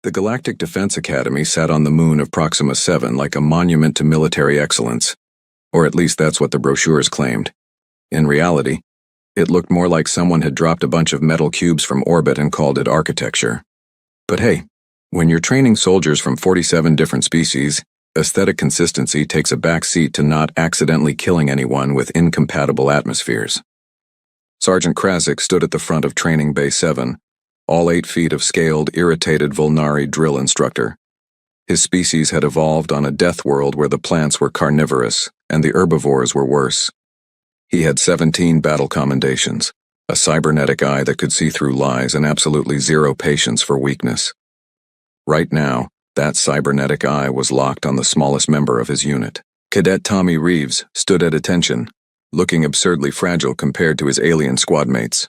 The Galactic Defense Academy sat on the moon of Proxima 7 like a monument to military excellence, or at least that's what the brochures claimed. In reality, it looked more like someone had dropped a bunch of metal cubes from orbit and called it architecture. But hey, when you're training soldiers from 47 different species, aesthetic consistency takes a back seat to not accidentally killing anyone with incompatible atmospheres. Sergeant Krazik stood at the front of Training Bay 7, all 8 feet of scaled, irritated Volnari drill instructor. His species had evolved on a death world where the plants were carnivorous and the herbivores were worse. He had 17 battle commendations, a cybernetic eye that could see through lies, and absolutely zero patience for weakness. Right now, that cybernetic eye was locked on the smallest member of his unit. Cadet Tommy Reeves stood at attention, looking absurdly fragile compared to his alien squad mates.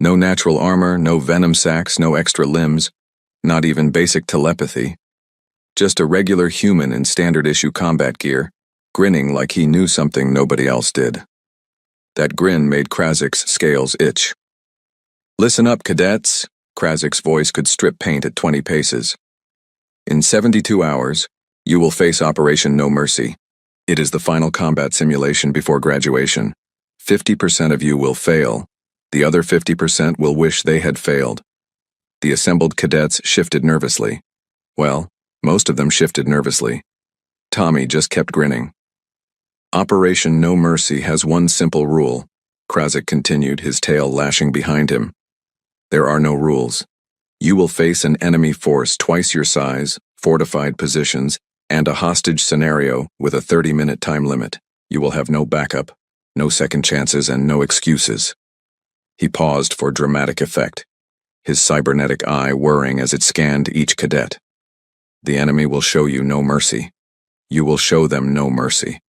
No natural armor, no venom sacs, no extra limbs, not even basic telepathy. Just a regular human in standard-issue combat gear, grinning like he knew something nobody else did. That grin made Krazik's scales itch. "Listen up, cadets." Krazik's voice could strip paint at 20 paces. "In 72 hours, you will face Operation No Mercy. It is the final combat simulation before graduation. 50% of you will fail. The other 50% will wish they had failed." The assembled cadets shifted nervously. Well, most of them shifted nervously. Tommy just kept grinning. "Operation No Mercy has one simple rule," Krazik continued, his tail lashing behind him. "There are no rules. You will face an enemy force twice your size, fortified positions, and a hostage scenario with a 30-minute time limit. You will have no backup, no second chances, and no excuses." He paused for dramatic effect, his cybernetic eye whirring as it scanned each cadet. "The enemy will show you no mercy. You will show them no mercy.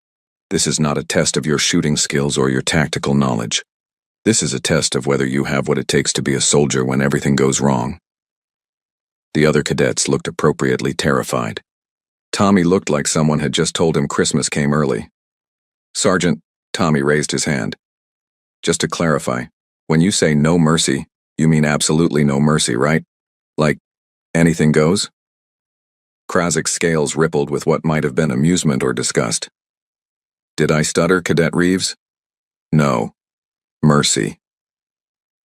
This is not a test of your shooting skills or your tactical knowledge. This is a test of whether you have what it takes to be a soldier when everything goes wrong." The other cadets looked appropriately terrified. Tommy looked like someone had just told him Christmas came early. "Sergeant," Tommy raised his hand. "Just to clarify, when you say no mercy, you mean absolutely no mercy, right? Like, anything goes?" Krazik's scales rippled with what might have been amusement or disgust. "Did I stutter, Cadet Reeves? No. Mercy.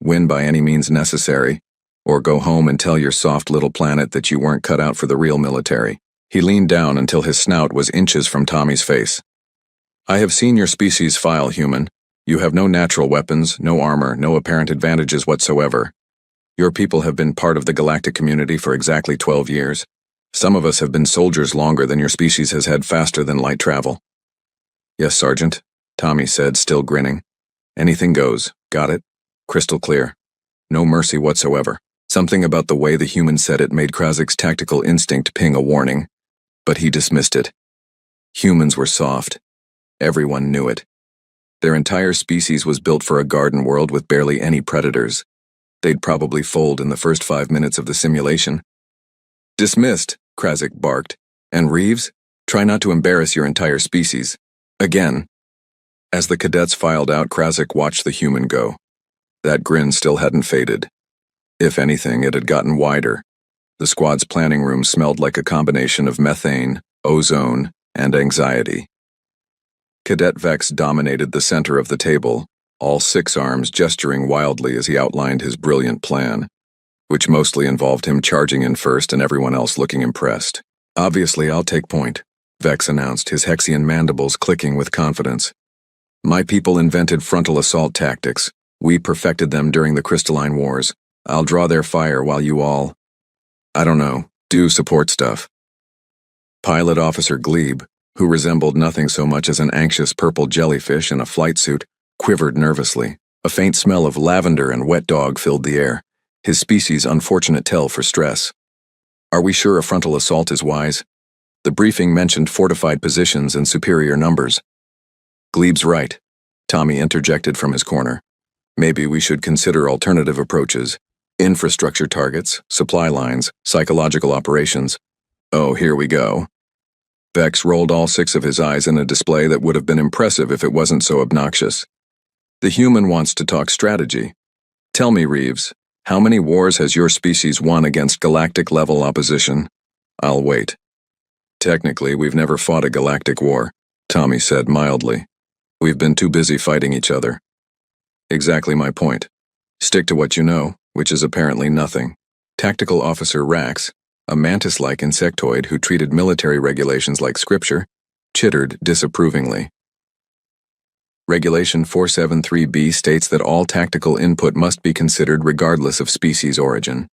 Win by any means necessary, or go home and tell your soft little planet that you weren't cut out for the real military." He leaned down until his snout was inches from Tommy's face. "I have seen your species file, human. You have no natural weapons, no armor, no apparent advantages whatsoever. Your people have been part of the galactic community for exactly 12 years. Some of us have been soldiers longer than your species has had faster than light travel." "Yes, Sergeant," Tommy said, still grinning. "Anything goes. Got it? Crystal clear. No mercy whatsoever." Something about the way the human said it made Krazik's tactical instinct ping a warning, but he dismissed it. Humans were soft. Everyone knew it. Their entire species was built for a garden world with barely any predators. They'd probably fold in the first 5 minutes of the simulation. "Dismissed," Krazik barked. "And Reeves, try not to embarrass your entire species. Again." As the cadets filed out, Krazik watched the human go. That grin still hadn't faded. If anything, it had gotten wider. The squad's planning room smelled like a combination of methane, ozone, and anxiety. Cadet Vex dominated the center of the table, all 6 arms gesturing wildly as he outlined his brilliant plan, which mostly involved him charging in first and everyone else looking impressed. "Obviously, I'll take point," Vex announced, his Hexian mandibles clicking with confidence. "My people invented frontal assault tactics. We perfected them during the Crystalline Wars. I'll draw their fire while you all, I don't know, do support stuff." Pilot Officer Glebe, who resembled nothing so much as an anxious purple jellyfish in a flight suit, quivered nervously. A faint smell of lavender and wet dog filled the air, his species' unfortunate tell for stress. "Are we sure a frontal assault is wise? The briefing mentioned fortified positions and superior numbers." "Glebe's right," Tommy interjected from his corner. "Maybe we should consider alternative approaches. Infrastructure targets, supply lines, psychological operations. Oh, here we go." Vex rolled all 6 of his eyes in a display that would have been impressive if it wasn't so obnoxious. "The human wants to talk strategy. Tell me, Reeves, How many wars has your species won against galactic-level opposition? I'll wait. Technically, we've never fought a galactic war, Tommy said mildly. We've been too busy fighting each other. Exactly my point. Stick to what you know, which is apparently nothing. Tactical Officer Rax, a mantis-like insectoid who treated military regulations like scripture, chittered disapprovingly. Regulation 473B states that all tactical input must be considered regardless of species origin.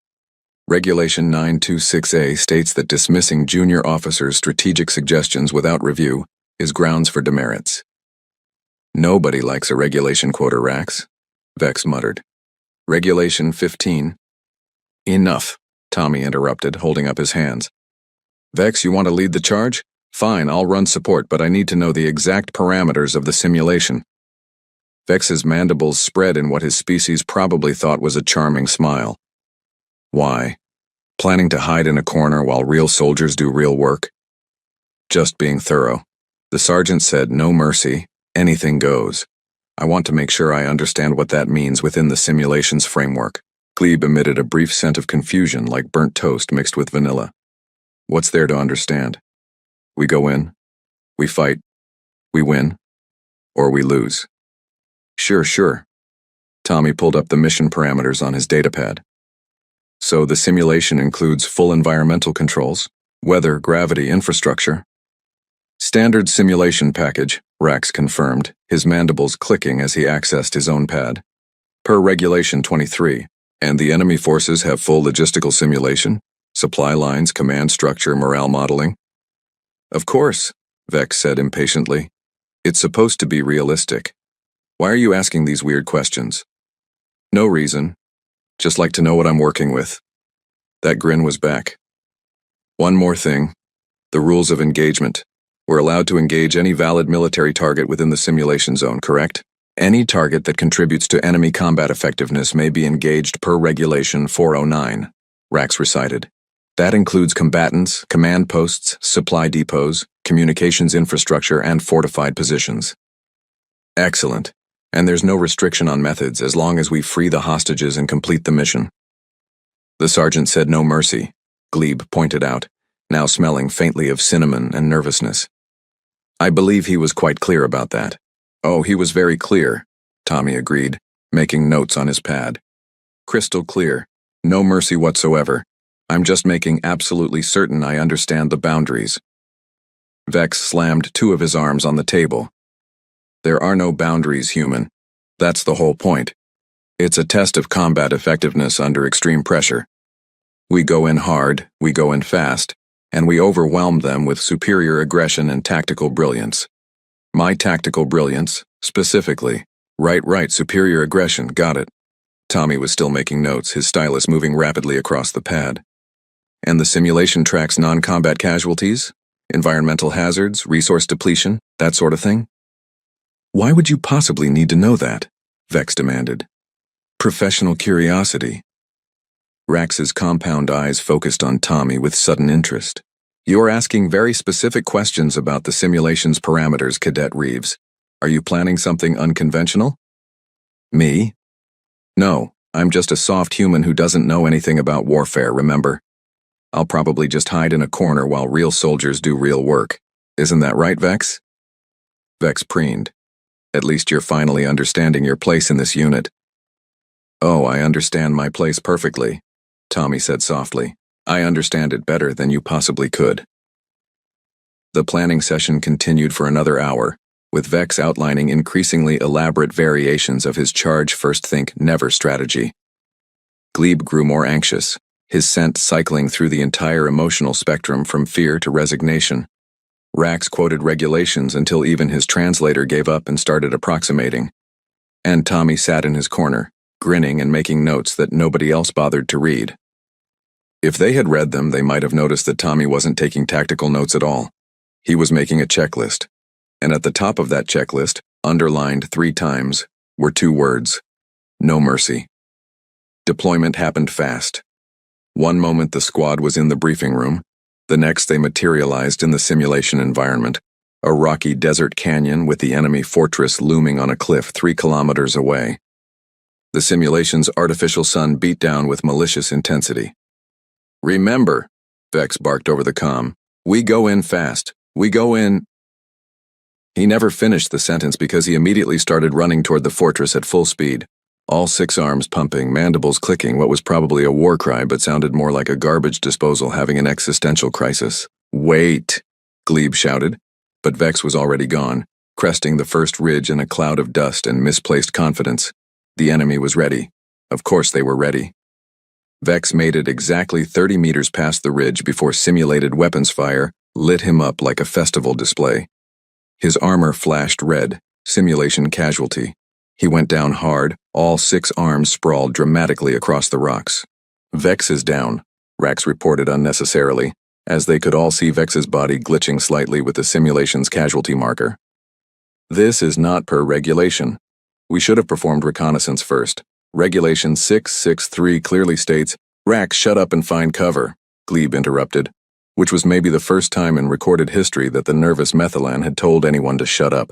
Regulation 926A states that dismissing junior officers' strategic suggestions without review is grounds for demerits. Nobody likes a regulation quota, Rax, Vex muttered. Regulation 15. Enough, Tommy interrupted, holding up his hands. Vex, you want to lead the charge? Fine, I'll run support, but I need to know the exact parameters of the simulation. Vex's mandibles spread in what his species probably thought was a charming smile. Why? Planning to hide in a corner while real soldiers do real work? Just being thorough. The sergeant said, no mercy, anything goes. I want to make sure I understand what that means within the simulation's framework. Glebe emitted a brief scent of confusion like burnt toast mixed with vanilla. What's there to understand? We go in, we fight, we win, or we lose. Sure. Tommy pulled up the mission parameters on his datapad. So the simulation includes full environmental controls, weather, gravity, infrastructure. Standard simulation package, Rax confirmed, his mandibles clicking as he accessed his own pad. Per Regulation 23, and the enemy forces have full logistical simulation, supply lines, command structure, morale modeling. Of course, Vex said impatiently. It's supposed to be realistic. Why are you asking these weird questions? No reason. Just like to know what I'm working with. That grin was back. One more thing. The rules of engagement. We're allowed to engage any valid military target within the simulation zone, correct? Any target that contributes to enemy combat effectiveness may be engaged per Regulation 409, Rax recited. That includes combatants, command posts, supply depots, communications infrastructure, and fortified positions. Excellent. And there's no restriction on methods as long as we free the hostages and complete the mission. The sergeant said no mercy, Glebe pointed out, now smelling faintly of cinnamon and nervousness. I believe he was quite clear about that. Oh, he was very clear, Tommy agreed, making notes on his pad. Crystal clear. No mercy whatsoever. I'm just making absolutely certain I understand the boundaries. Vex slammed two of his arms on the table. There are no boundaries, human. That's the whole point. It's a test of combat effectiveness under extreme pressure. We go in hard, we go in fast, and we overwhelm them with superior aggression and tactical brilliance. My tactical brilliance, specifically. Right, superior aggression, got it. Tommy was still making notes, his stylus moving rapidly across the pad. And the simulation tracks non-combat casualties, environmental hazards, resource depletion, that sort of thing? Why would you possibly need to know that? Vex demanded. Professional curiosity. Rax's compound eyes focused on Tommy with sudden interest. You're asking very specific questions about the simulation's parameters, Cadet Reeves. Are you planning something unconventional? Me? No, I'm just a soft human who doesn't know anything about warfare, remember? I'll probably just hide in a corner while real soldiers do real work. Isn't that right, Vex? Vex preened. At least you're finally understanding your place in this unit. Oh, I understand my place perfectly, Tommy said softly. I understand it better than you possibly could. The planning session continued for another hour, with Vex outlining increasingly elaborate variations of his charge first think never strategy. Glebe grew more anxious, his scent cycling through the entire emotional spectrum from fear to resignation. Rax quoted regulations until even his translator gave up and started approximating. And Tommy sat in his corner, grinning and making notes that nobody else bothered to read. If they had read them, they might have noticed that Tommy wasn't taking tactical notes at all. He was making a checklist. And at the top of that checklist, underlined 3 times, were 2 words: no mercy. Deployment happened fast. One moment the squad was in the briefing room, the next they materialized in the simulation environment, a rocky desert canyon with the enemy fortress looming on a cliff 3 kilometers away. The simulation's artificial sun beat down with malicious intensity. "Remember," Vex barked over the comm, "we go in fast. We go in—" He never finished the sentence because he immediately started running toward the fortress at full speed, all 6 arms pumping, mandibles clicking, what was probably a war cry but sounded more like a garbage disposal having an existential crisis. "Wait," Glebe shouted, but Vex was already gone, cresting the first ridge in a cloud of dust and misplaced confidence. The enemy was ready. Of course they were ready. Vex made it exactly 30 meters past the ridge before simulated weapons fire lit him up like a festival display. His armor flashed red, simulation casualty. He went down hard, all 6 arms sprawled dramatically across the rocks. "Vex is down," Rax reported unnecessarily, as they could all see Vex's body glitching slightly with the simulation's casualty marker. "This is not per regulation. We should have performed reconnaissance first. Regulation 663 clearly states—" "Rax, shut up and find cover," Glebe interrupted, which was maybe the first time in recorded history that the nervous Methylan had told anyone to shut up.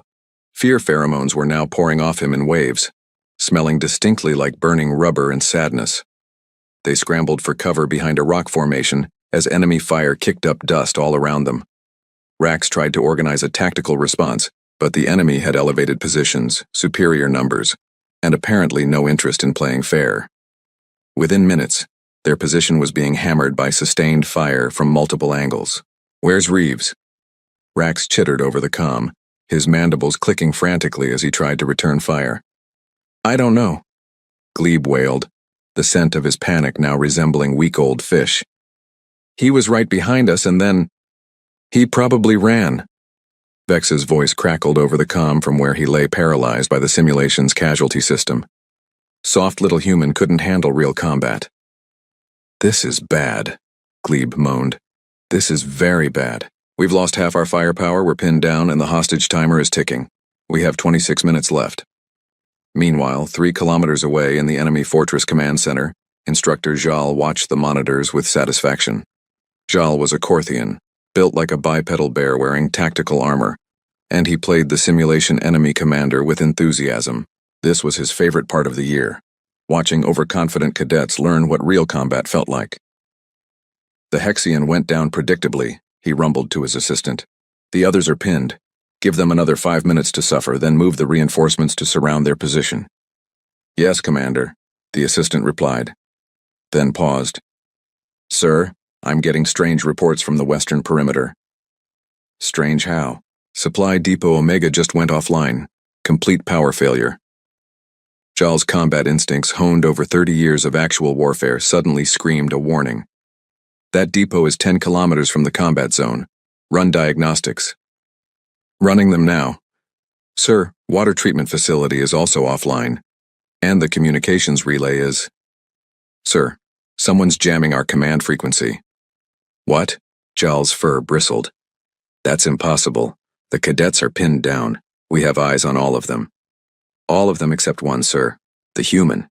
Fear pheromones were now pouring off him in waves, smelling distinctly like burning rubber and sadness. They scrambled for cover behind a rock formation as enemy fire kicked up dust all around them. Rax tried to organize a tactical response, but the enemy had elevated positions, superior numbers, and apparently no interest in playing fair. Within minutes, their position was being hammered by sustained fire from multiple angles. "Where's Reeves?" Rax chittered over the comm, his mandibles clicking frantically as he tried to return fire. "I don't know," Glebe wailed, the scent of his panic now resembling week-old fish. "He was right behind us and then... he probably ran." Vex's voice crackled over the comm from where he lay paralyzed by the simulation's casualty system. Soft little human couldn't handle real combat. "This is bad," Glebe moaned. "This is very bad. We've lost half our firepower, we're pinned down, and the hostage timer is ticking. We have 26 minutes left." Meanwhile, 3 kilometers away in the enemy fortress command center, Instructor Jal watched the monitors with satisfaction. Jal was a Korthian, built like a bipedal bear wearing tactical armor, and he played the simulation enemy commander with enthusiasm. This was his favorite part of the year, watching overconfident cadets learn what real combat felt like. "The Hexian went down predictably," he rumbled to his assistant. "The others are pinned. Give them another 5 minutes to suffer, then move the reinforcements to surround their position." "Yes, Commander," the assistant replied, then paused. "Sir, I'm getting strange reports from the western perimeter." "Strange how?" "Supply Depot Omega just went offline. Complete power failure." Jal's combat instincts, honed over 30 years of actual warfare, suddenly screamed a warning. "That depot is 10 kilometers from the combat zone. Run diagnostics." "Running them now." "Sir, water treatment facility is also offline. And the communications relay is—" "Sir, someone's jamming our command frequency." "What?" Jal's fur bristled. "That's impossible. The cadets are pinned down. We have eyes on all of them." "All of them except one, sir. The human.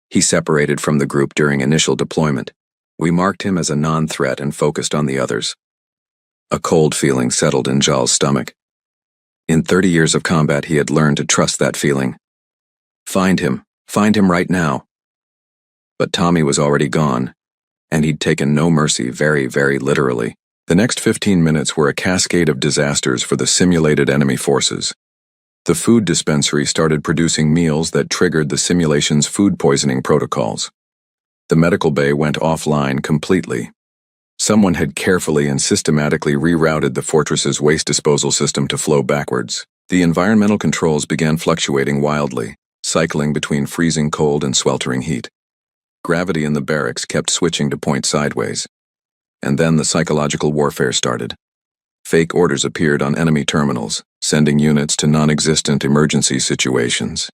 He separated from the group during initial deployment. We marked him as a non-threat and focused on the others." A cold feeling settled in Jal's stomach. In 30 years of combat, he had learned to trust that feeling. Find him right now." But Tommy was already gone, and he'd taken no mercy, very, very literally. The next 15 minutes were a cascade of disasters for the simulated enemy forces. The food dispensary started producing meals that triggered the simulation's food poisoning protocols. The medical bay went offline completely. Someone had carefully and systematically rerouted the fortress's waste disposal system to flow backwards. The environmental controls began fluctuating wildly, cycling between freezing cold and sweltering heat. Gravity in the barracks kept switching to point sideways. And then the psychological warfare started. Fake orders appeared on enemy terminals, sending units to non-existent emergency situations.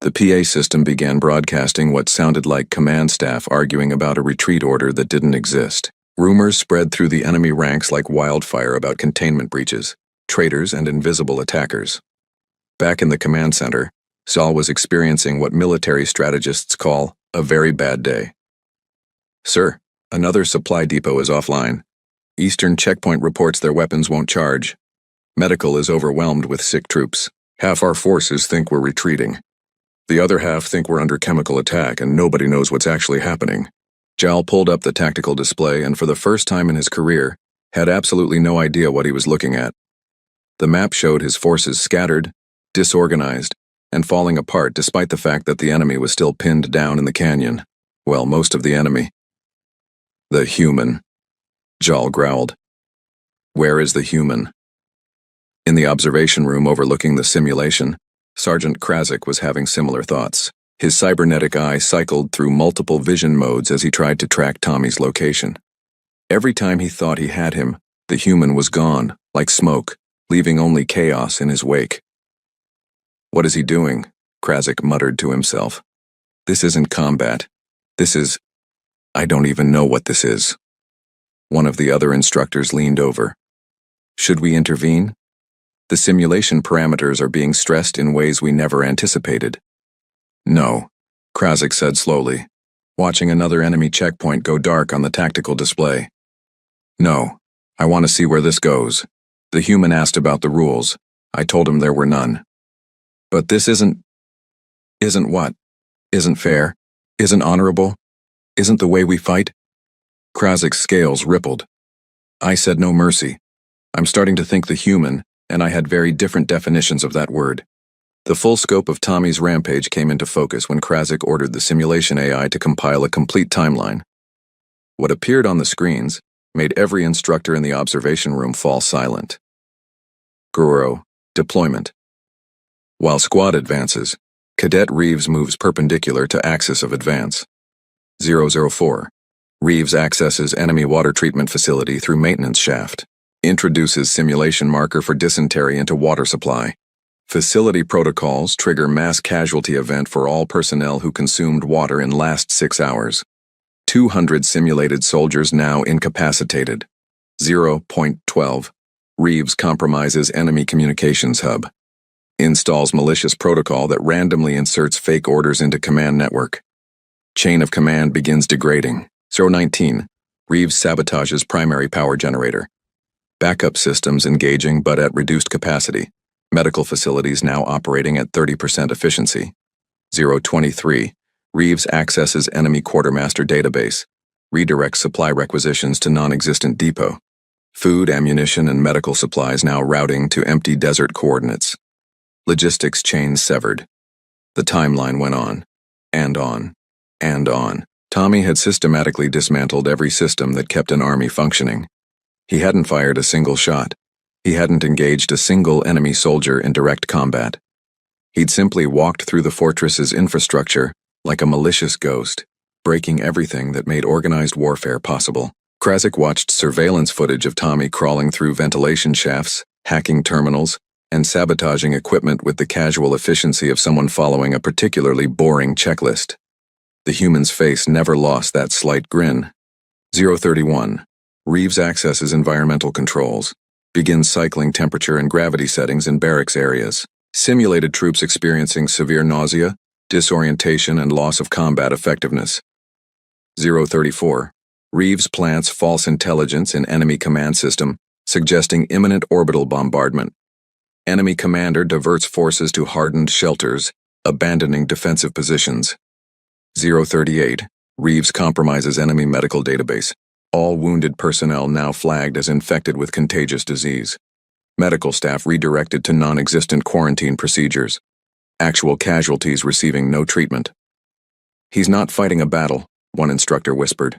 The PA system began broadcasting what sounded like command staff arguing about a retreat order that didn't exist. Rumors spread through the enemy ranks like wildfire about containment breaches, traitors, and invisible attackers. Back in the command center, Zal was experiencing what military strategists call a very bad day. "Sir, another supply depot is offline. Eastern checkpoint reports their weapons won't charge. Medical is overwhelmed with sick troops. Half our forces think we're retreating." The other half think we're under chemical attack and nobody knows what's actually happening. Jal pulled up the tactical display and for the first time in his career, had absolutely no idea what he was looking at. The map showed his forces scattered, disorganized, and falling apart despite the fact that the enemy was still pinned down in the canyon. Well, most of the enemy. The human. Jal growled. Where is the human? In the observation room overlooking the simulation, Sergeant Krazik was having similar thoughts. His cybernetic eye cycled through multiple vision modes as he tried to track Tommy's location. Every time he thought he had him, the human was gone, like smoke, leaving only chaos in his wake. What is he doing? Krazik muttered to himself. This isn't combat. This is... I don't even know what this is. One of the other instructors leaned over. Should we intervene? The simulation parameters are being stressed in ways we never anticipated. No, Krazik said slowly, watching another enemy checkpoint go dark on the tactical display. No, I want to see where this goes. The human asked about the rules. I told him there were none. But this isn't what? Isn't fair? Isn't honorable? Isn't the way we fight? Krazik's scales rippled. I said no mercy. I'm starting to think the human, and I had very different definitions of that word. The full scope of Tommy's rampage came into focus when Krazik ordered the simulation AI to compile a complete timeline. What appeared on the screens made every instructor in the observation room fall silent. Guru, deployment. While squad advances, Cadet Reeves moves perpendicular to axis of advance. 004. Reeves accesses enemy water treatment facility through maintenance shaft. Introduces simulation marker for dysentery into water supply. Facility protocols trigger mass casualty event for all personnel who consumed water in last 6 hours. 200 simulated soldiers now incapacitated. 0.12. Reeves compromises enemy communications hub. Installs malicious protocol that randomly inserts fake orders into command network. Chain of command begins degrading. 019. Reeves sabotages primary power generator. Backup systems engaging but at reduced capacity. Medical facilities now operating at 30% efficiency. 023. Reeves accesses enemy quartermaster database. Redirects supply requisitions to non-existent depot. Food, ammunition, and medical supplies now routing to empty desert coordinates. Logistics chains severed. The timeline went on, and on, and on. Tommy had systematically dismantled every system that kept an army functioning. He hadn't fired a single shot. He hadn't engaged a single enemy soldier in direct combat. He'd simply walked through the fortress's infrastructure like a malicious ghost, breaking everything that made organized warfare possible. Krazik watched surveillance footage of Tommy crawling through ventilation shafts, hacking terminals, and sabotaging equipment with the casual efficiency of someone following a particularly boring checklist. The human's face never lost that slight grin. 031. Reeves accesses environmental controls. Begins cycling temperature and gravity settings in barracks areas. Simulated troops experiencing severe nausea, disorientation, and loss of combat effectiveness. 034. Reeves plants false intelligence in enemy command system, suggesting imminent orbital bombardment. Enemy commander diverts forces to hardened shelters, abandoning defensive positions. 038. Reeves compromises enemy medical database. All wounded personnel now flagged as infected with contagious disease. Medical staff redirected to non-existent quarantine procedures. Actual casualties receiving no treatment. He's not fighting a battle, one instructor whispered.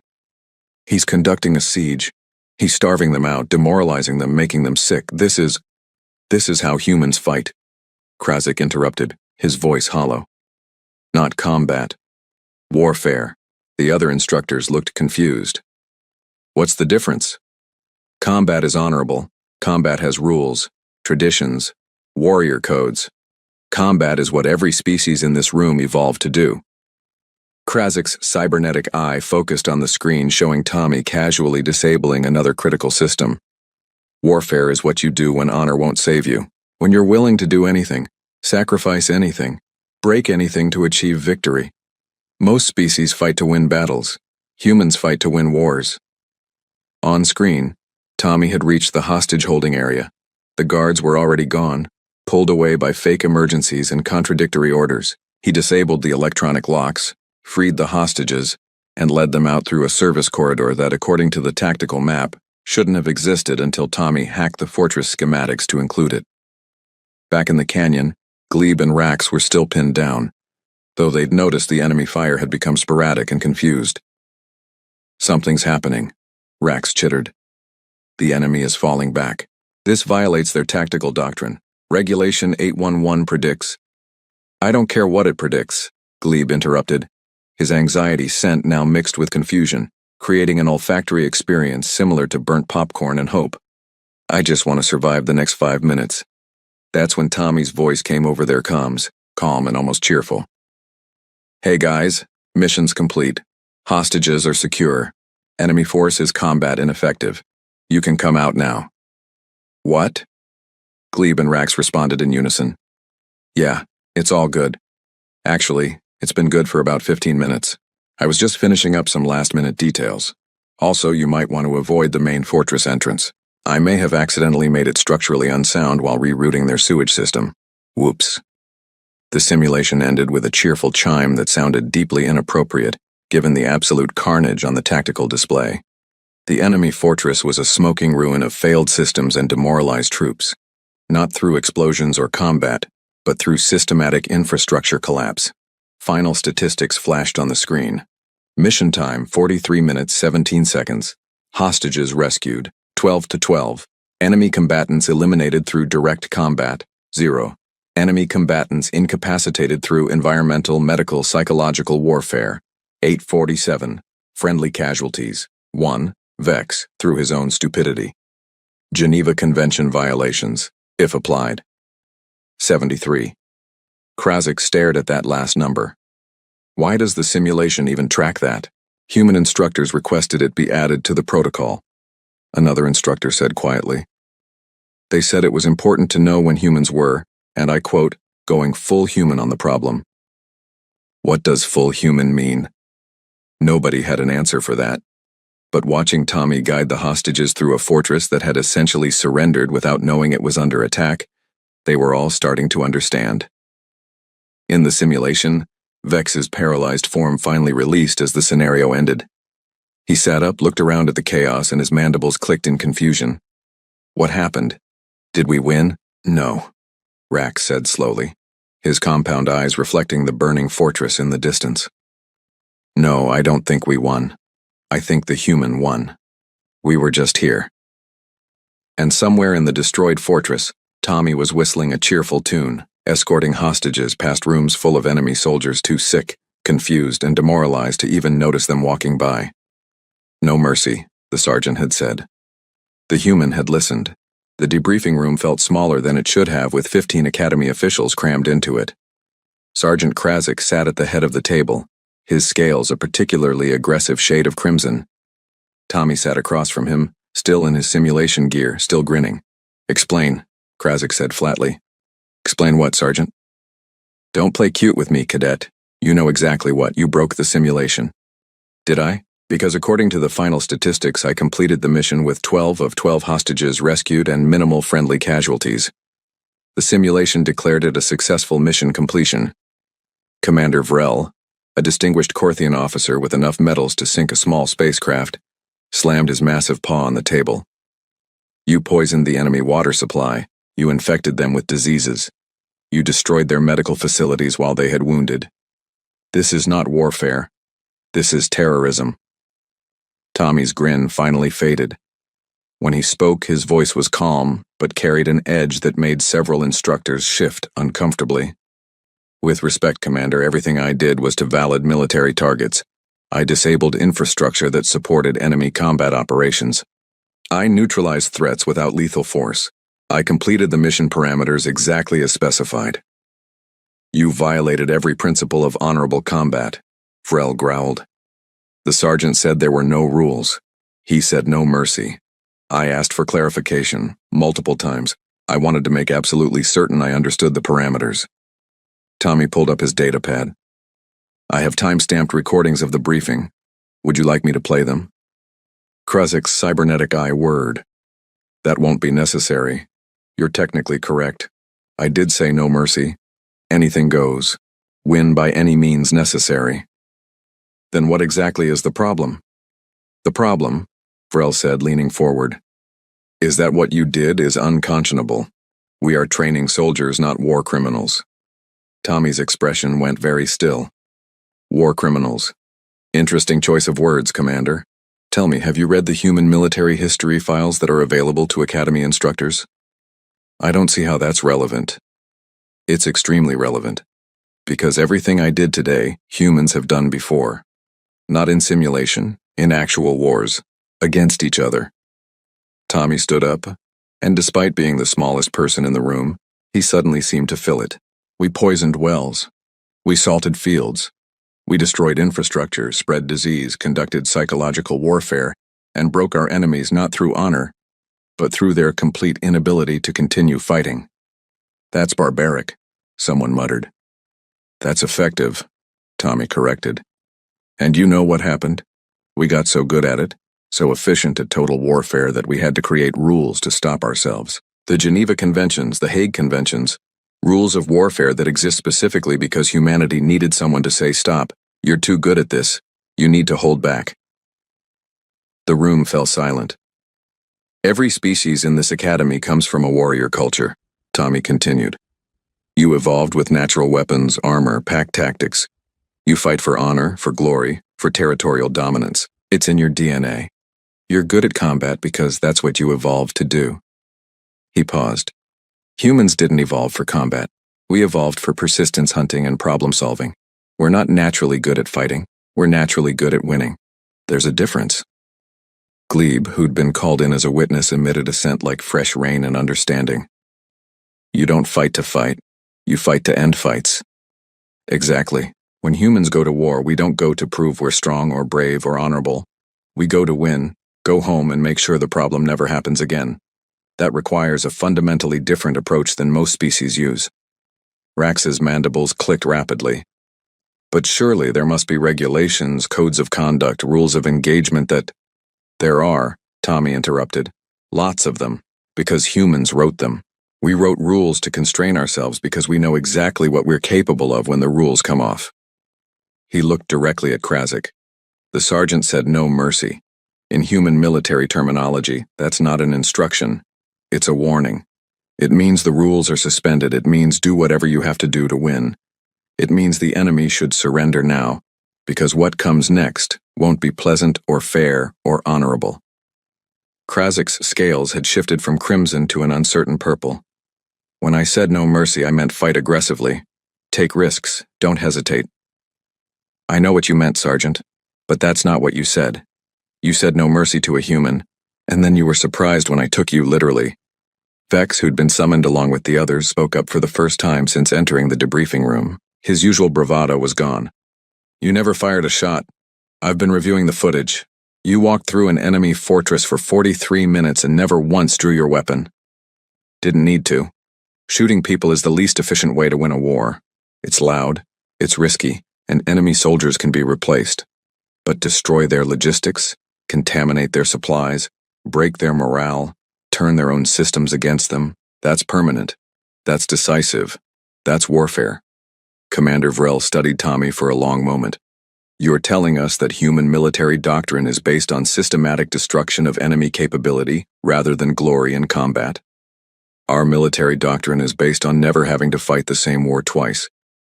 He's conducting a siege. He's starving them out, demoralizing them, making them sick. This is how humans fight. Krazik interrupted, his voice hollow. Not combat. Warfare. The other instructors looked confused. What's the difference? Combat is honorable. Combat has rules, traditions, warrior codes. Combat is what every species in this room evolved to do. Krazik's cybernetic eye focused on the screen showing Tommy casually disabling another critical system. Warfare is what you do when honor won't save you. When you're willing to do anything, sacrifice anything, break anything to achieve victory. Most species fight to win battles. Humans fight to win wars. On screen, Tommy had reached the hostage-holding area. The guards were already gone, pulled away by fake emergencies and contradictory orders. He disabled the electronic locks, freed the hostages, and led them out through a service corridor that, according to the tactical map, shouldn't have existed until Tommy hacked the fortress schematics to include it. Back in the canyon, Glebe and Rax were still pinned down, though they'd noticed the enemy fire had become sporadic and confused. "Something's happening," Rax chittered. "The enemy is falling back. This violates their tactical doctrine. Regulation 811 predicts—" "I don't care what it predicts," Glebe interrupted. His anxiety scent now mixed with confusion, creating an olfactory experience similar to burnt popcorn and hope. "I just want to survive the next 5 minutes." That's when Tommy's voice came over their comms, calm and almost cheerful. "Hey guys, mission's complete. Hostages are secure. Enemy force is combat ineffective. You can come out now." "What?" Glebe and Rax responded in unison. "Yeah, it's all good. Actually, it's been good for about 15 minutes. I was just finishing up some last-minute details. Also, you might want to avoid the main fortress entrance. I may have accidentally made it structurally unsound while rerouting their sewage system. Whoops." The simulation ended with a cheerful chime that sounded deeply inappropriate, given the absolute carnage on the tactical display. The enemy fortress was a smoking ruin of failed systems and demoralized troops, not through explosions or combat, but through systematic infrastructure collapse. Final statistics flashed on the screen. Mission time, 43 minutes 17 seconds. Hostages rescued, 12 to 12. Enemy combatants eliminated through direct combat, 0. Enemy combatants incapacitated through environmental, medical, psychological warfare, 847. Friendly casualties, 1. Vex, through his own stupidity. Geneva Convention violations, if applied, 73. Krasik stared at that last number. Why does the simulation even track that? Human instructors requested it be added to the protocol. Another instructor said quietly. They said it was important to know when humans were, and I quote, going full human on the problem. What does full human mean? Nobody had an answer for that. But watching Tommy guide the hostages through a fortress that had essentially surrendered without knowing it was under attack, they were all starting to understand. In the simulation, Vex's paralyzed form finally released as the scenario ended. He sat up, looked around at the chaos, and his mandibles clicked in confusion. What happened? Did we win? No, Rax said slowly, his compound eyes reflecting the burning fortress in the distance. No, I don't think we won. I think the human won. We were just here. And somewhere in the destroyed fortress, Tommy was whistling a cheerful tune, escorting hostages past rooms full of enemy soldiers too sick, confused, and demoralized to even notice them walking by. No mercy, the sergeant had said. The human had listened. The debriefing room felt smaller than it should have with 15 Academy officials crammed into it. Sergeant Krasik sat at the head of the table, his scales a particularly aggressive shade of crimson. Tommy sat across from him, still in his simulation gear, still grinning. Explain, Krasik said flatly. Explain what, Sergeant? Don't play cute with me, Cadet. You know exactly what. You broke the simulation. Did I? Because according to the final statistics, I completed the mission with 12 of 12 hostages rescued and minimal friendly casualties. The simulation declared it a successful mission completion. Commander Vrel, a distinguished Korthian officer with enough metals to sink a small spacecraft, slammed his massive paw on the table. You poisoned the enemy water supply. You infected them with diseases. You destroyed their medical facilities while they had wounded. This is not warfare. This is terrorism. Tommy's grin finally faded. When he spoke, his voice was calm, but carried an edge that made several instructors shift uncomfortably. With respect, Commander, everything I did was to valid military targets. I disabled infrastructure that supported enemy combat operations. I neutralized threats without lethal force. I completed the mission parameters exactly as specified. You violated every principle of honorable combat, Vrel growled. The sergeant said there were no rules. He said no mercy. I asked for clarification, multiple times. I wanted to make absolutely certain I understood the parameters. Tommy pulled up his datapad. I have time-stamped recordings of the briefing. Would you like me to play them? Krasik's cybernetic eye whirred. That won't be necessary. You're technically correct. I did say no mercy. Anything goes. Win by any means necessary. Then what exactly is the problem? The problem, Vrel said, leaning forward, is that what you did is unconscionable. We are training soldiers, not war criminals. Tommy's expression went very still. War criminals. Interesting choice of words, Commander. Tell me, have you read the human military history files that are available to Academy instructors? I don't see how that's relevant. It's extremely relevant. Because everything I did today, humans have done before. Not in simulation, in actual wars, against each other. Tommy stood up, and despite being the smallest person in the room, he suddenly seemed to fill it. We poisoned wells. We salted fields. We destroyed infrastructure, spread disease, conducted psychological warfare, and broke our enemies not through honor, but through their complete inability to continue fighting. That's barbaric, someone muttered. That's effective, Tommy corrected. And you know what happened? We got so good at it, so efficient at total warfare that we had to create rules to stop ourselves. The Geneva Conventions, the Hague Conventions, rules of warfare that exist specifically because humanity needed someone to say, stop, you're too good at this, you need to hold back. The room fell silent. Every species in this academy comes from a warrior culture, Tommy continued. You evolved with natural weapons, armor, pack tactics. You fight for honor, for glory, for territorial dominance. It's in your DNA. You're good at combat because that's what you evolved to do. He paused. Humans didn't evolve for combat. We evolved for persistence, hunting, and problem-solving. We're not naturally good at fighting. We're naturally good at winning. There's a difference. Glebe, who'd been called in as a witness, emitted assent like fresh rain and understanding. You don't fight to fight. You fight to end fights. Exactly. When humans go to war, we don't go to prove we're strong or brave or honorable. We go to win, go home, and make sure the problem never happens again. That requires a fundamentally different approach than most species use. Rax's mandibles clicked rapidly. But surely there must be regulations, codes of conduct, rules of engagement that… There are, Tommy interrupted. Lots of them, because humans wrote them. We wrote rules to constrain ourselves because we know exactly what we're capable of when the rules come off. He looked directly at Krasik. The sergeant said no mercy. In human military terminology, that's not an instruction. It's a warning. It means the rules are suspended. It means do whatever you have to do to win. It means the enemy should surrender now, because what comes next won't be pleasant or fair or honorable. Krasik's scales had shifted from crimson to an uncertain purple. When I said no mercy, I meant fight aggressively. Take risks. Don't hesitate. I know what you meant, Sergeant, but that's not what you said. You said no mercy to a human, and then you were surprised when I took you literally. Vex, who'd been summoned along with the others, spoke up for the first time since entering the debriefing room. His usual bravado was gone. You never fired a shot. I've been reviewing the footage. You walked through an enemy fortress for 43 minutes and never once drew your weapon. Didn't need to. Shooting people is the least efficient way to win a war. It's loud, it's risky, and enemy soldiers can be replaced. But destroy their logistics, contaminate their supplies, break their morale, turn their own systems against them, that's permanent. That's decisive. That's warfare. Commander Vrel studied Tommy for a long moment. You're telling us that human military doctrine is based on systematic destruction of enemy capability rather than glory in combat? Our military doctrine is based on never having to fight the same war twice.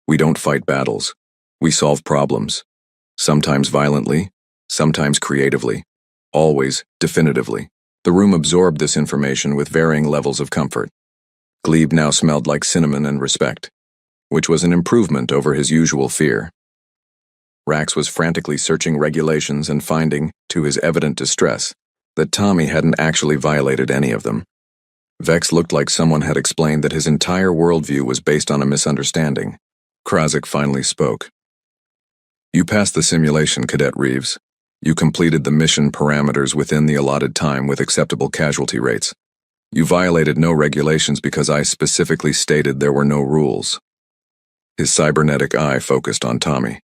We don't fight battles. We solve problems. Sometimes violently, sometimes creatively, always definitively. The room absorbed this information with varying levels of comfort. Glebe now smelled like cinnamon and respect, which was an improvement over his usual fear. Rax was frantically searching regulations and finding, to his evident distress, that Tommy hadn't actually violated any of them. Vex looked like someone had explained that his entire worldview was based on a misunderstanding. Krasik finally spoke. You passed the simulation, Cadet Reeves. You completed the mission parameters within the allotted time with acceptable casualty rates. You violated no regulations because I specifically stated there were no rules. His cybernetic eye focused on Tommy.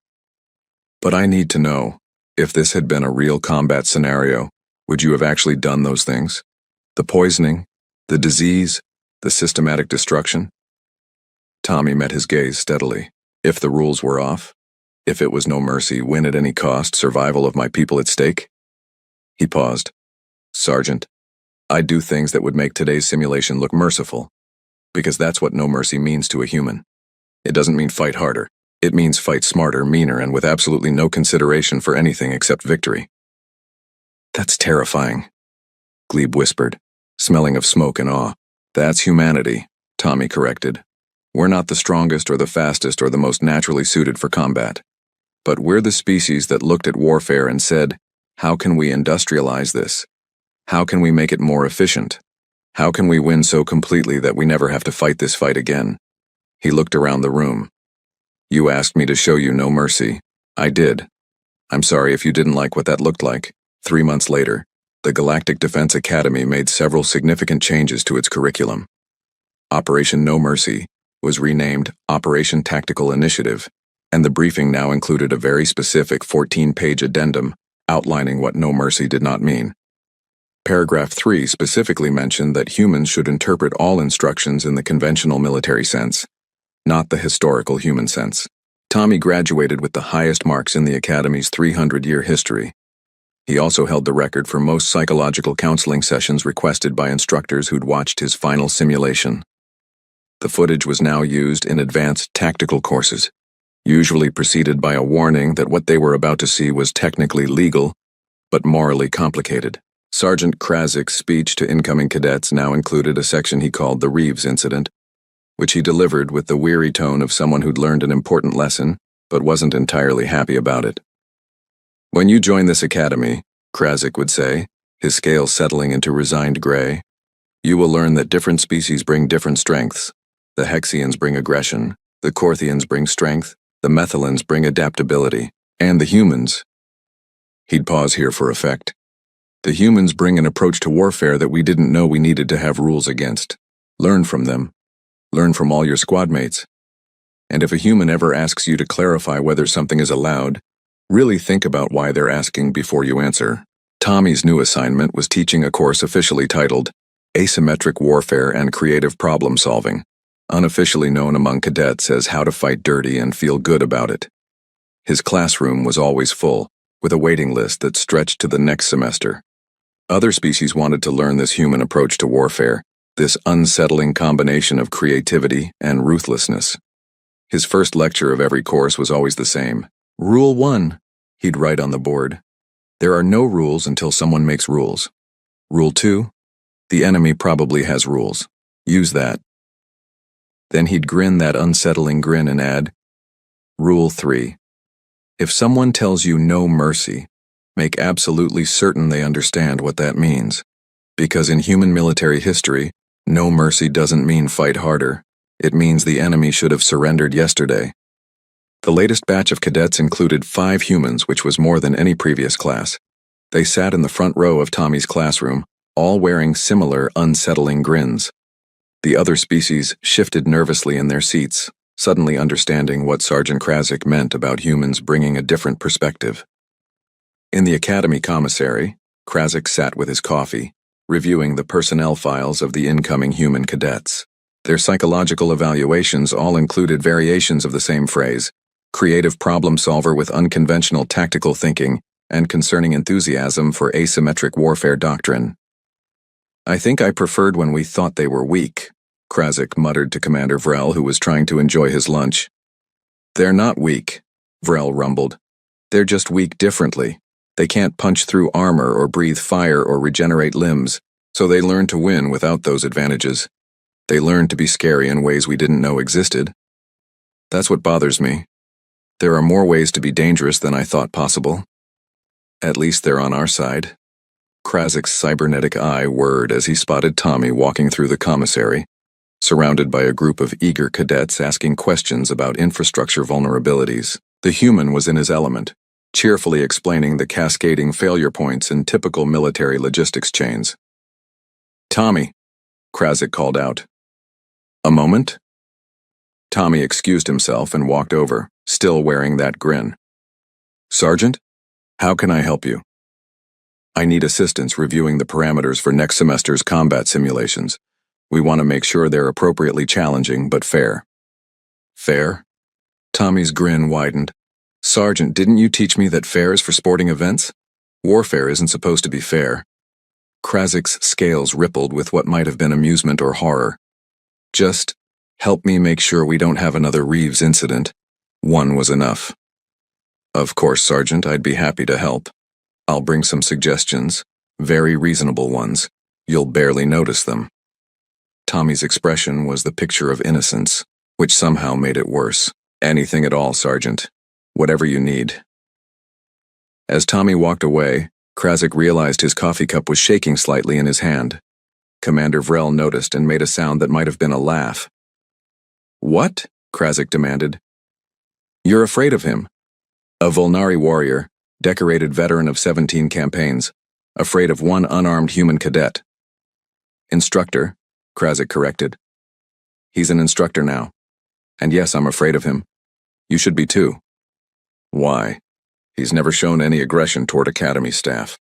But I need to know, if this had been a real combat scenario, would you have actually done those things? The poisoning, the disease, the systematic destruction? Tommy met his gaze steadily. If the rules were off? If it was no mercy, win at any cost, survival of my people at stake? He paused. Sergeant, I'd do things that would make today's simulation look merciful. Because that's what no mercy means to a human. It doesn't mean fight harder. It means fight smarter, meaner, and with absolutely no consideration for anything except victory. That's terrifying, Glebe whispered, smelling of smoke and awe. That's humanity, Tommy corrected. We're not the strongest or the fastest or the most naturally suited for combat. But we're the species that looked at warfare and said, how can we industrialize this? How can we make it more efficient? How can we win so completely that we never have to fight this fight again? He looked around the room. You asked me to show you no mercy. I did. I'm sorry if you didn't like what that looked like. 3 months later, the Galactic Defense Academy made several significant changes to its curriculum. Operation No Mercy was renamed Operation Tactical Initiative, and the briefing now included a very specific 14-page addendum outlining what no mercy did not mean. Paragraph 3 specifically mentioned that humans should interpret all instructions in the conventional military sense, not the historical human sense. Tommy graduated with the highest marks in the Academy's 300-year history. He also held the record for most psychological counseling sessions requested by instructors who'd watched his final simulation. The footage was now used in advanced tactical courses, usually preceded by a warning that what they were about to see was technically legal, but morally complicated. Sergeant Krasik's speech to incoming cadets now included a section he called the Reeves incident, which he delivered with the weary tone of someone who'd learned an important lesson, but wasn't entirely happy about it. When you join this academy, Krasik would say, his scales settling into resigned gray, you will learn that different species bring different strengths. The Hexians bring aggression, the Korthians bring strength, the Methylians bring adaptability, and the humans. He'd pause here for effect. The humans bring an approach to warfare that we didn't know we needed to have rules against. Learn from them. Learn from all your squad mates. And if a human ever asks you to clarify whether something is allowed, really think about why they're asking before you answer. Tommy's new assignment was teaching a course officially titled Asymmetric Warfare and Creative Problem Solving, unofficially known among cadets as How to Fight Dirty and Feel Good About It. His classroom was always full, with a waiting list that stretched to the next semester. Other species wanted to learn this human approach to warfare, this unsettling combination of creativity and ruthlessness. His first lecture of every course was always the same. Rule 1, he'd write on the board. There are no rules until someone makes rules. Rule 2, the enemy probably has rules. Use that. Then he'd grin that unsettling grin and add, Rule 3, if someone tells you no mercy, make absolutely certain they understand what that means. Because in human military history, no mercy doesn't mean fight harder. It means the enemy should have surrendered yesterday. The latest batch of cadets included 5 humans, which was more than any previous class. They sat in the front row of Tommy's classroom, all wearing similar unsettling grins. The other species shifted nervously in their seats, suddenly understanding what Sergeant Krasik meant about humans bringing a different perspective. In the academy commissary, Krasik sat with his coffee, reviewing the personnel files of the incoming human cadets. Their psychological evaluations all included variations of the same phrase, creative problem solver with unconventional tactical thinking and concerning enthusiasm for asymmetric warfare doctrine. I think I preferred when we thought they were weak, Krasik muttered to Commander Vrel, who was trying to enjoy his lunch. They're not weak, Vrel rumbled. They're just weak differently. They can't punch through armor or breathe fire or regenerate limbs, so they learn to win without those advantages. They learn to be scary in ways we didn't know existed. That's what bothers me. There are more ways to be dangerous than I thought possible. At least they're on our side. Krasik's cybernetic eye whirred as he spotted Tommy walking through the commissary, surrounded by a group of eager cadets asking questions about infrastructure vulnerabilities. The human was in his element, cheerfully explaining the cascading failure points in typical military logistics chains. Tommy, Krasik called out. A moment? Tommy excused himself and walked over, still wearing that grin. Sergeant, how can I help you? I need assistance reviewing the parameters for next semester's combat simulations. We want to make sure they're appropriately challenging but fair. Fair? Tommy's grin widened. Sergeant, didn't you teach me that fair is for sporting events? Warfare isn't supposed to be fair. Krazik's scales rippled with what might have been amusement or horror. Just help me make sure we don't have another Reeves incident. One was enough. Of course, Sergeant, I'd be happy to help. I'll bring some suggestions, very reasonable ones. You'll barely notice them. Tommy's expression was the picture of innocence, which somehow made it worse. Anything at all, Sergeant. Whatever you need. As Tommy walked away, Krazik realized his coffee cup was shaking slightly in his hand. Commander Vrel noticed and made a sound that might have been a laugh. What? Krazik demanded. You're afraid of him. A Volnari warrior, decorated veteran of 17 campaigns, afraid of one unarmed human cadet. Instructor, Krazik corrected. He's an instructor now. And yes, I'm afraid of him. You should be too. Why? He's never shown any aggression toward Academy staff.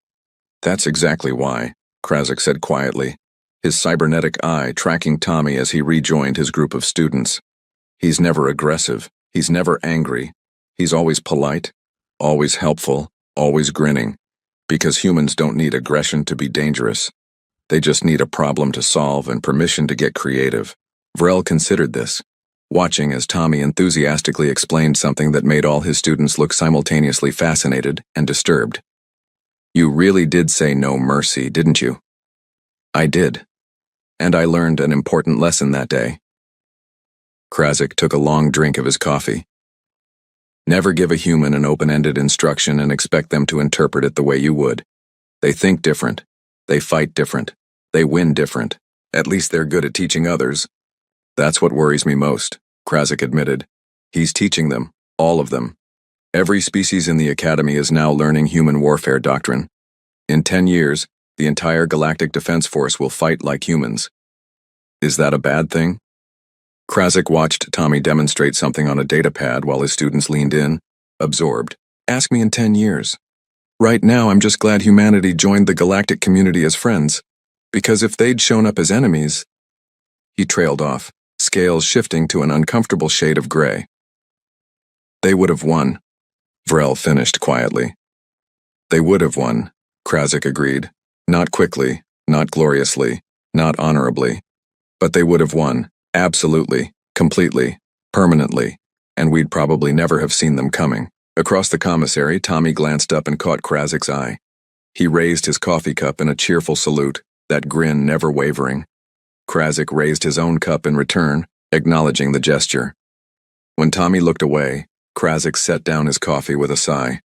That's exactly why, Krazik said quietly, his cybernetic eye tracking Tommy as he rejoined his group of students. He's never aggressive. He's never angry. He's always polite, always helpful, always grinning. Because humans don't need aggression to be dangerous. They just need a problem to solve and permission to get creative. Vrel considered this, watching as Tommy enthusiastically explained something that made all his students look simultaneously fascinated and disturbed. You really did say no mercy, didn't you? I did. And I learned an important lesson that day. Krazik took a long drink of his coffee. Never give a human an open-ended instruction and expect them to interpret it the way you would. They think different. They fight different. They win different. At least they're good at teaching others. That's what worries me most, Krazik admitted. He's teaching them, all of them. Every species in the Academy is now learning human warfare doctrine. In 10 years, the entire Galactic Defense Force will fight like humans. Is that a bad thing? Krazik watched Tommy demonstrate something on a datapad while his students leaned in, absorbed. Ask me in 10 years. Right now, I'm just glad humanity joined the galactic community as friends, because if they'd shown up as enemies... He trailed off, scales shifting to an uncomfortable shade of gray. They would have won, Vrel finished quietly. They would have won, Krazik agreed. Not quickly, not gloriously, not honorably. But they would have won. Absolutely, completely, permanently, and we'd probably never have seen them coming. Across the commissary, Tommy glanced up and caught Krazik's eye. He raised his coffee cup in a cheerful salute, that grin never wavering. Krazik raised his own cup in return, acknowledging the gesture. When Tommy looked away, Krazik set down his coffee with a sigh.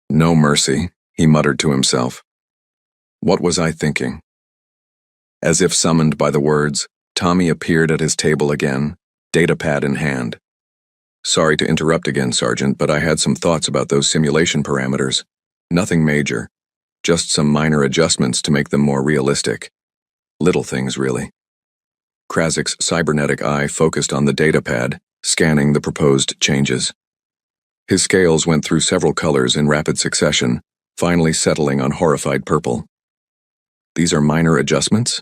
No mercy, he muttered to himself. What was I thinking? As if summoned by the words, Tommy appeared at his table again, datapad in hand. Sorry to interrupt again, Sergeant, but I had some thoughts about those simulation parameters. Nothing major, just some minor adjustments to make them more realistic. Little things, really. Krazik's cybernetic eye focused on the datapad, scanning the proposed changes. His scales went through several colors in rapid succession, finally settling on horrified purple. These are minor adjustments?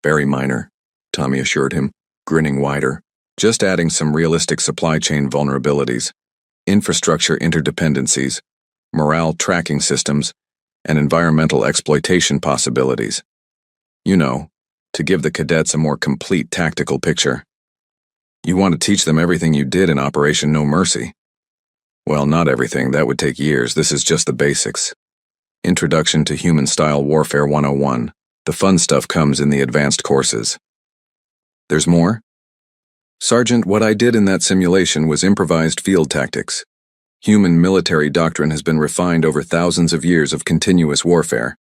Very minor, Tommy assured him, grinning wider. Just adding some realistic supply chain vulnerabilities, infrastructure interdependencies, morale tracking systems, and environmental exploitation possibilities. You know, to give the cadets a more complete tactical picture. You want to teach them everything you did in Operation No Mercy. Well, not everything, that would take years. This is just the basics. Introduction to Human-Style Warfare 101. The fun stuff comes in the advanced courses. There's more? Sergeant, what I did in that simulation was improvised field tactics. Human military doctrine has been refined over thousands of years of continuous warfare.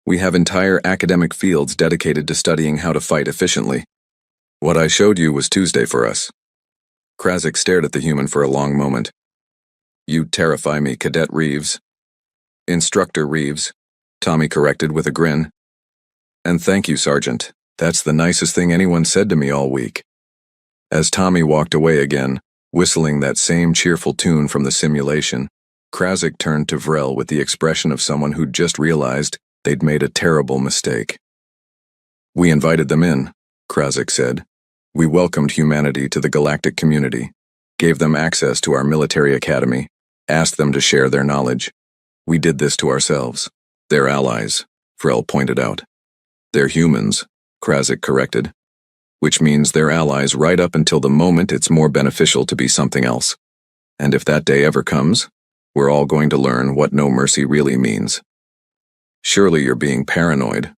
We have entire academic fields dedicated to studying how to fight efficiently. What I showed you was Tuesday for us. Krazik stared at the human for a long moment. You terrify me, Cadet Reeves. Instructor Reeves, Tommy corrected with a grin. And thank you, Sergeant. That's the nicest thing anyone said to me all week. As Tommy walked away again, whistling that same cheerful tune from the simulation, Krazik turned to Vrel with the expression of someone who'd just realized they'd made a terrible mistake. We invited them in, Krazik said. We welcomed humanity to the galactic community, gave them access to our military academy, asked them to share their knowledge. We did this to ourselves. They're allies, Vrel pointed out. They're humans, Krasik corrected. Which means they're allies right up until the moment it's more beneficial to be something else. And if that day ever comes, we're all going to learn what no mercy really means. Surely you're being paranoid.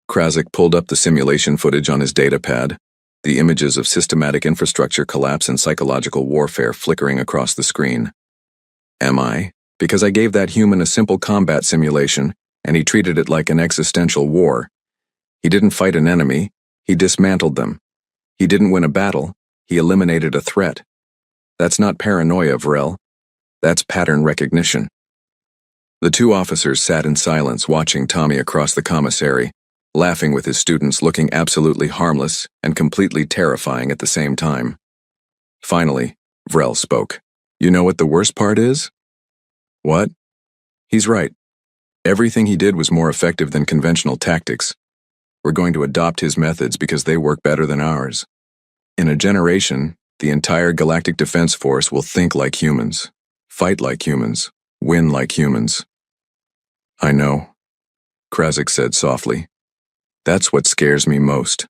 Krasik pulled up the simulation footage on his datapad, the images of systematic infrastructure collapse and psychological warfare flickering across the screen. Am I? Because I gave that human a simple combat simulation, and he treated it like an existential war. He didn't fight an enemy, he dismantled them. He didn't win a battle, he eliminated a threat. That's not paranoia, Vrel. That's pattern recognition. The two officers sat in silence watching Tommy across the commissary, laughing with his students looking absolutely harmless and completely terrifying at the same time. Finally, Vrel spoke. You know what the worst part is? What? He's right. Everything he did was more effective than conventional tactics. We're going to adopt his methods because they work better than ours. In a generation, the entire Galactic Defense Force will think like humans, fight like humans, win like humans. I know, Krasik said softly. That's what scares me most.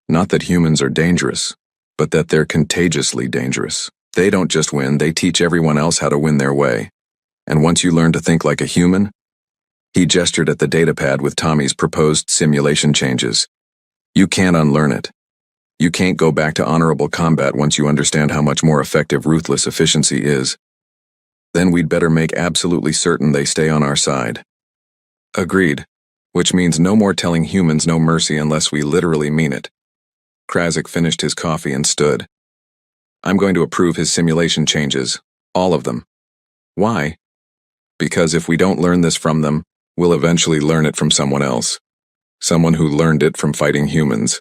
Not that humans are dangerous, but that they're contagiously dangerous. They don't just win, they teach everyone else how to win their way. And once you learn to think like a human, he gestured at the datapad with Tommy's proposed simulation changes. You can't unlearn it. You can't go back to honorable combat once you understand how much more effective ruthless efficiency is. Then we'd better make absolutely certain they stay on our side. Agreed. Which means no more telling humans no mercy unless we literally mean it. Krasik finished his coffee and stood. I'm going to approve his simulation changes. All of them. Why? Because if we don't learn this from them, we'll eventually learn it from someone else. Someone who learned it from fighting humans.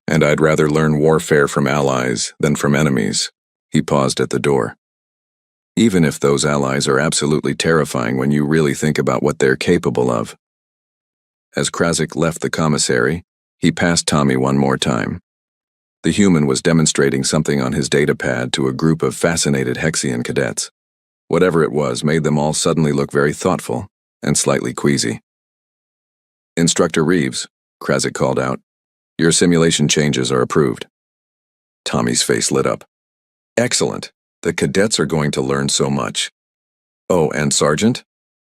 And I'd rather learn warfare from allies than from enemies. He paused at the door. Even if those allies are absolutely terrifying when you really think about what they're capable of. As Krasik left the commissary, he passed Tommy one more time. The human was demonstrating something on his datapad to a group of fascinated Hexian cadets. Whatever it was made them all suddenly look very thoughtful and slightly queasy. Instructor Reeves, Krasik called out, your simulation changes are approved. Tommy's face lit up. Excellent. The cadets are going to learn so much. Oh, and Sergeant,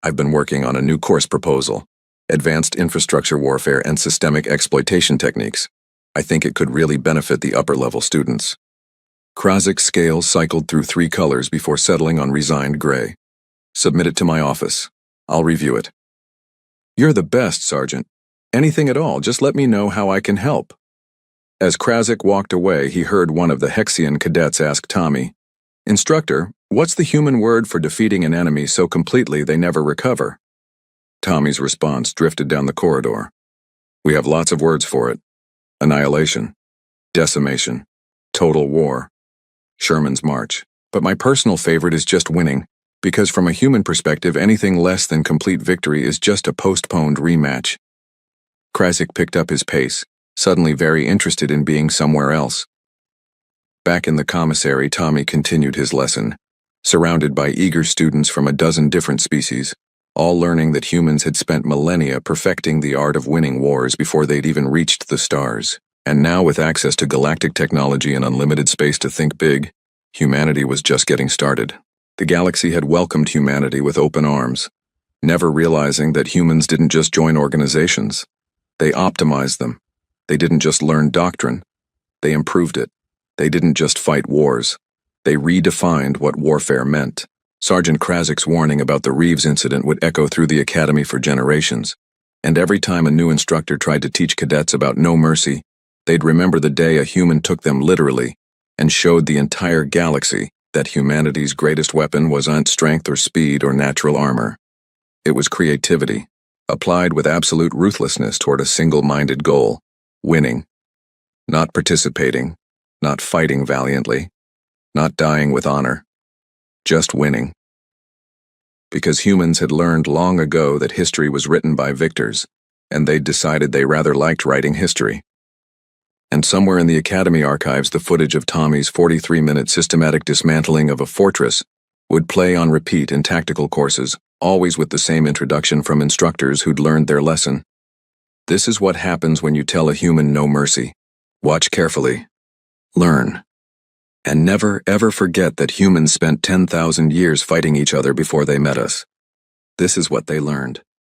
I've been working on a new course proposal. Advanced Infrastructure Warfare and Systemic Exploitation Techniques. I think it could really benefit the upper-level students. Krasik's scale cycled through 3 colors before settling on resigned gray. Submit it to my office. I'll review it. You're the best, Sergeant. Anything at all, just let me know how I can help. As Krasik walked away, he heard one of the Hexian cadets ask Tommy, Instructor, what's the human word for defeating an enemy so completely they never recover? Tommy's response drifted down the corridor. We have lots of words for it. Annihilation, decimation, total war, Sherman's march. But my personal favorite is just winning, because from a human perspective, anything less than complete victory is just a postponed rematch. Krasik picked up his pace, suddenly very interested in being somewhere else. Back in the commissary, Tommy continued his lesson, surrounded by eager students from a dozen different species, all learning that humans had spent millennia perfecting the art of winning wars before they'd even reached the stars. And now, with access to galactic technology and unlimited space to think big, humanity was just getting started. The galaxy had welcomed humanity with open arms, never realizing that humans didn't just join organizations. They optimized them. They didn't just learn doctrine. They improved it. They didn't just fight wars. They redefined what warfare meant. Sergeant Krasik's warning about the Reeves incident would echo through the academy for generations, and every time a new instructor tried to teach cadets about no mercy, they'd remember the day a human took them literally and showed the entire galaxy that humanity's greatest weapon wasn't strength or speed or natural armor. It was creativity, applied with absolute ruthlessness toward a single-minded goal, winning. Not participating, not fighting valiantly, not dying with honor. Just winning. Because humans had learned long ago that history was written by victors, and they'd decided they rather liked writing history. And somewhere in the Academy archives, the footage of Tommy's 43-minute systematic dismantling of a fortress would play on repeat in tactical courses, always with the same introduction from instructors who'd learned their lesson. This is what happens when you tell a human no mercy. Watch carefully. Learn. And never, ever forget that humans spent 10,000 years fighting each other before they met us. This is what they learned.